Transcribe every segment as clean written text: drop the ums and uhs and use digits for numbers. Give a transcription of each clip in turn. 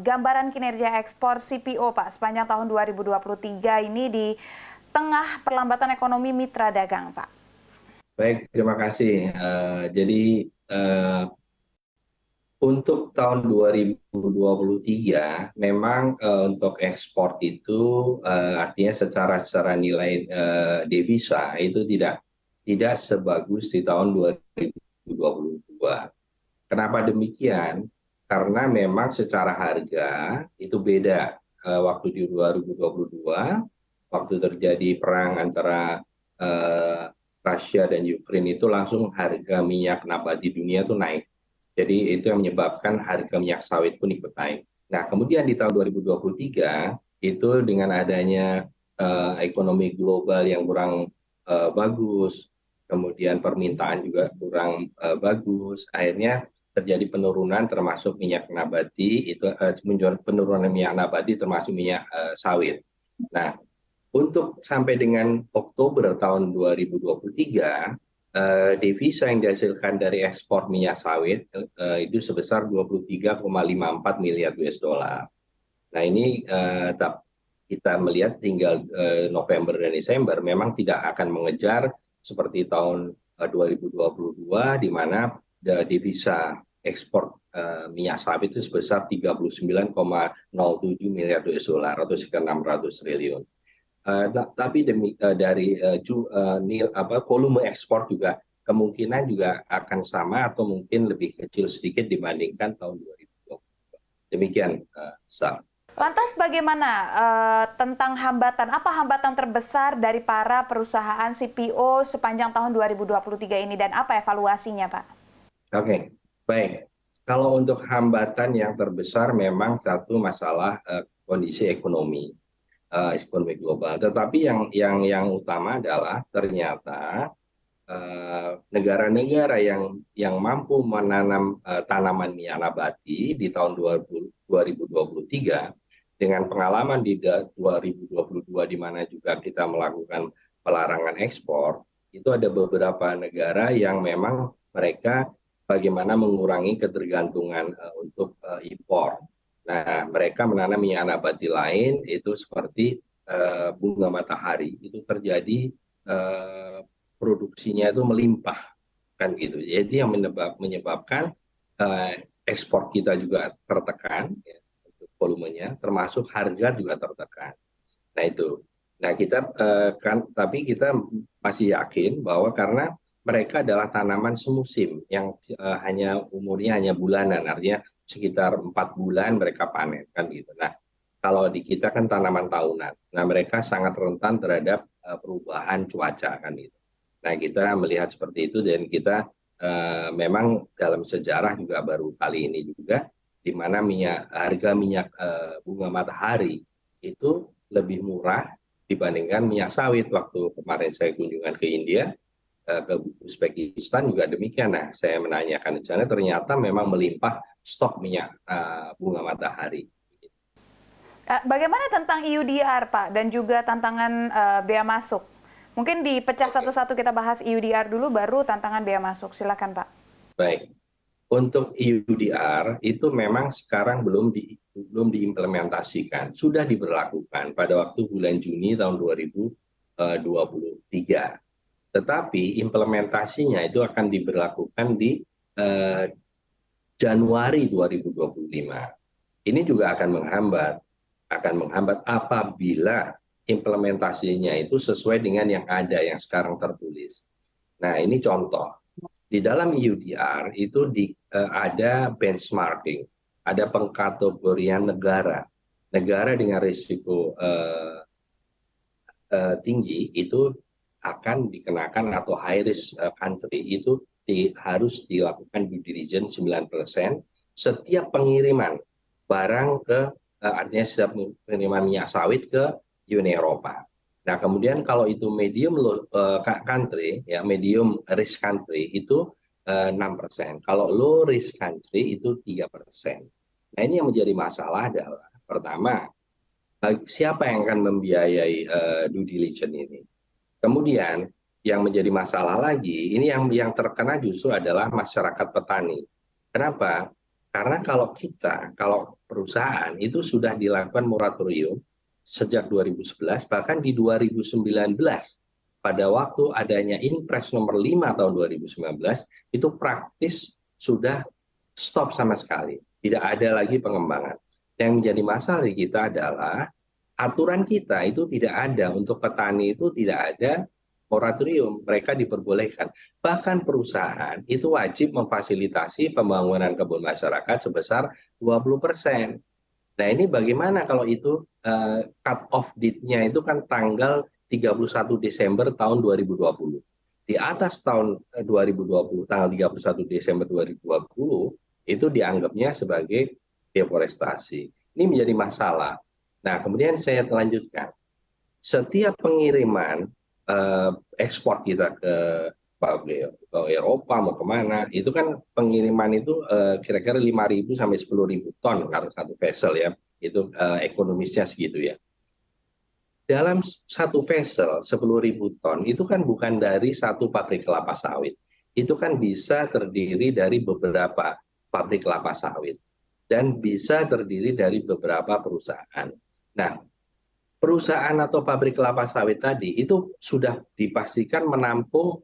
Gambaran kinerja ekspor CPO Pak sepanjang tahun 2023 ini di tengah perlambatan ekonomi mitra dagang Pak. Baik, terima kasih. Jadi untuk tahun 2023 memang untuk ekspor itu artinya secara nilai devisa itu tidak sebagus di tahun 2022. Kenapa demikian? Karena memang secara harga itu beda. Waktu di 2022, waktu terjadi perang antara Rusia dan Ukraina itu langsung harga minyak nabati dunia itu naik. Jadi itu yang menyebabkan harga minyak sawit pun ikut naik. Nah, kemudian di tahun 2023 itu dengan adanya ekonomi global yang kurang bagus, kemudian permintaan juga kurang bagus, akhirnya terjadi penurunan termasuk minyak nabati itu penurunan minyak nabati termasuk minyak sawit. Nah, untuk sampai dengan Oktober tahun 2023 devisa yang dihasilkan dari ekspor minyak sawit itu sebesar 23,54 miliar US dollar. Nah, ini kita melihat tinggal November dan Desember memang tidak akan mengejar seperti tahun 2022 di mana devisa ekspor minyak sawit itu sebesar 39,07 miliar US dollar atau sekitar 600 triliun. Tapi dari volume ekspor juga kemungkinan juga akan sama atau mungkin lebih kecil sedikit dibandingkan tahun 2020. Demikian, Sal. Lantas bagaimana tentang hambatan? Apa hambatan terbesar dari para perusahaan CPO sepanjang tahun 2023 ini dan apa evaluasinya, Pak? Oke, baik. Kalau untuk hambatan yang terbesar memang satu masalah kondisi ekonomi global. Tetapi yang utama adalah ternyata negara-negara yang mampu menanam tanaman minyak nabati di tahun 2023 dengan pengalaman di 2022 di mana juga kita melakukan pelarangan ekspor, itu ada beberapa negara yang memang mereka bagaimana mengurangi ketergantungan untuk impor. Nah, mereka menanam minyak nabati lain itu seperti bunga matahari. Itu terjadi produksinya itu melimpah kan gitu. Jadi yang menyebabkan ekspor kita juga tertekan, ya, untuk volumenya, termasuk harga juga tertekan. Nah itu. Nah kita tapi kita masih yakin bahwa karena mereka adalah tanaman semusim yang umurnya hanya bulanan, artinya sekitar 4 bulan mereka panen kan gitu. Nah, kalau di kita kan tanaman tahunan. Nah, mereka sangat rentan terhadap perubahan cuaca kan gitu. Nah, kita melihat seperti itu dan kita memang dalam sejarah juga baru kali ini juga di mana harga minyak bunga matahari itu lebih murah dibandingkan minyak sawit. Waktu kemarin saya kunjungan ke India, ke Uzbekistan juga demikian. Nah, saya menanyakan di sana ternyata memang melimpah stok minyak bunga matahari. Bagaimana tentang EUDR, Pak, dan juga tantangan bea masuk? Mungkin dipecah satu-satu kita bahas EUDR dulu, baru tantangan bea masuk. Silakan, Pak. Baik. Untuk EUDR itu memang sekarang belum diimplementasikan. Sudah diberlakukan pada waktu bulan Juni tahun 2023. Tetapi implementasinya itu akan diberlakukan di Januari 2025. Ini juga akan menghambat apabila implementasinya itu sesuai dengan yang ada yang sekarang tertulis. Nah, ini contoh. Di dalam EUDR itu ada benchmarking, ada pengkategorian negara. Negara dengan risiko tinggi itu akan dikenakan atau high risk country itu harus dilakukan due diligence 9% setiap pengiriman barang ke artinya setiap pengiriman minyak sawit ke Uni Eropa. Nah, kemudian kalau itu medium country, ya medium risk country itu 6%. Kalau low risk country itu 3%. Nah, ini yang menjadi masalah adalah pertama, siapa yang akan membiayai due diligence ini? Kemudian yang menjadi masalah lagi, ini yang terkena justru adalah masyarakat petani. Kenapa? Karena kalau perusahaan itu sudah dilakukan moratorium sejak 2011, bahkan di 2019, pada waktu adanya Inpres nomor 5 tahun 2019, itu praktis sudah stop sama sekali. Tidak ada lagi pengembangan. Yang menjadi masalah di kita adalah aturan kita itu tidak ada, untuk petani itu tidak ada moratorium, mereka diperbolehkan. Bahkan perusahaan itu wajib memfasilitasi pembangunan kebun masyarakat sebesar 20%. Nah ini bagaimana kalau itu cut off date-nya itu kan tanggal 31 Desember tahun 2020. Di atas tahun 2020, tanggal 31 Desember 2020, itu dianggapnya sebagai deforestasi. Ini menjadi masalah. Nah kemudian saya lanjutkan. Setiap pengiriman ekspor kita ke Eropa mau kemana, itu kan pengiriman itu kira-kira 5.000 sampai 10.000 ton kalau satu vessel ya, itu ekonomisnya segitu ya. Dalam satu vessel 10.000 ton itu kan bukan dari satu pabrik kelapa sawit, itu kan bisa terdiri dari beberapa pabrik kelapa sawit dan bisa terdiri dari beberapa perusahaan. Nah, perusahaan atau pabrik kelapa sawit tadi itu sudah dipastikan menampung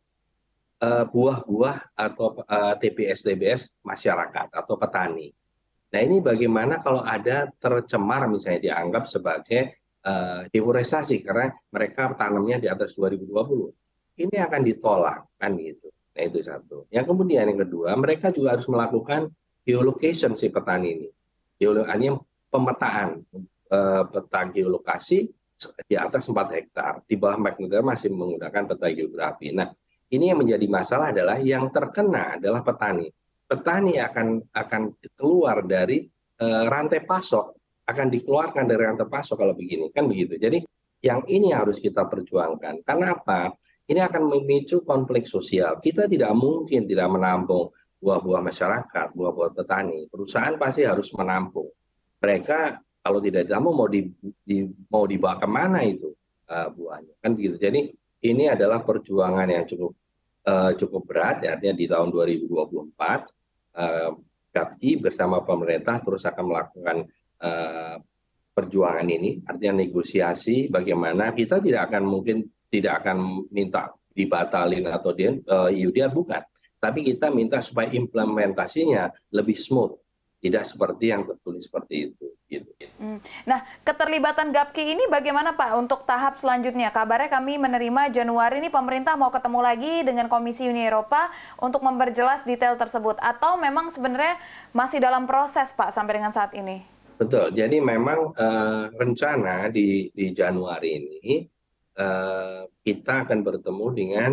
buah-buah atau TBS-TBS masyarakat atau petani. Nah ini bagaimana kalau ada tercemar misalnya dianggap sebagai deforestasi karena mereka tanamnya di atas 2020. Ini akan ditolak kan gitu. Nah itu satu. Yang kemudian yang kedua, mereka juga harus melakukan geolocation si petani ini. Artinya pemetaan peta geolokasi di atas 4 hektar. Di bawah 4 hektar masih menggunakan peta geografi. Nah, ini yang menjadi masalah adalah yang terkena adalah petani. Petani akan keluar dari rantai pasok, akan dikeluarkan dari rantai pasok kalau begini, kan begitu. Jadi yang ini harus kita perjuangkan. Karena apa? Ini akan memicu konflik sosial. Kita tidak mungkin tidak menampung buah-buah masyarakat, buah-buah petani. Perusahaan pasti harus menampung. Mereka kalau tidak ditampung mau dibawa kemana itu buahnya, kan begitu. Jadi ini adalah perjuangan yang cukup berat, ya, artinya di tahun 2024 GAPI bersama pemerintah terus akan melakukan perjuangan ini, artinya negosiasi bagaimana kita tidak akan minta dibatalin atau IUDR, bukan, tapi kita minta supaya implementasinya lebih smooth, tidak seperti yang tertulis seperti itu. Gitu. Nah, keterlibatan GAPKI ini bagaimana Pak untuk tahap selanjutnya? Kabarnya kami menerima Januari ini pemerintah mau ketemu lagi dengan Komisi Uni Eropa untuk memperjelas detail tersebut. Atau memang sebenarnya masih dalam proses Pak sampai dengan saat ini? Betul, jadi memang rencana di Januari ini kita akan bertemu dengan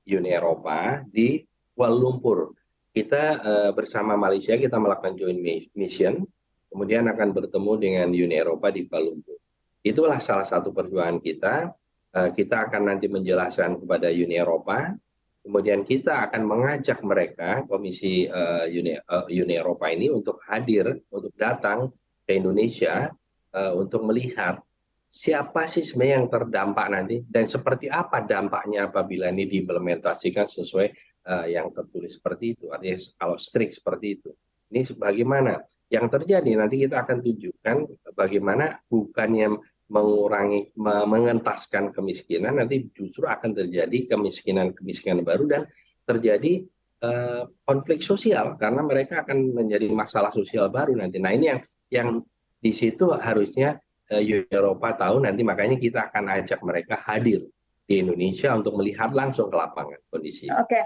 Uni Eropa di Kuala Lumpur. Kita bersama Malaysia kita melakukan joint mission, kemudian akan bertemu dengan Uni Eropa di Kuala Lumpur. Itulah salah satu perjuangan kita. Kita akan nanti menjelaskan kepada Uni Eropa, kemudian kita akan mengajak mereka, Komisi Uni Eropa ini untuk hadir, untuk datang ke Indonesia untuk melihat siapa sih sebenarnya yang terdampak nanti dan seperti apa dampaknya apabila ini diimplementasikan sesuai yang tertulis seperti itu, artinya kalau strict seperti itu. Ini bagaimana yang terjadi, nanti kita akan tunjukkan bagaimana bukannya mengentaskan kemiskinan, nanti justru akan terjadi kemiskinan baru dan terjadi konflik sosial karena mereka akan menjadi masalah sosial baru nanti. Nah ini yang di situ harusnya Eropa tahu nanti, makanya kita akan ajak mereka hadir di Indonesia untuk melihat langsung ke lapangan kondisi. Oke,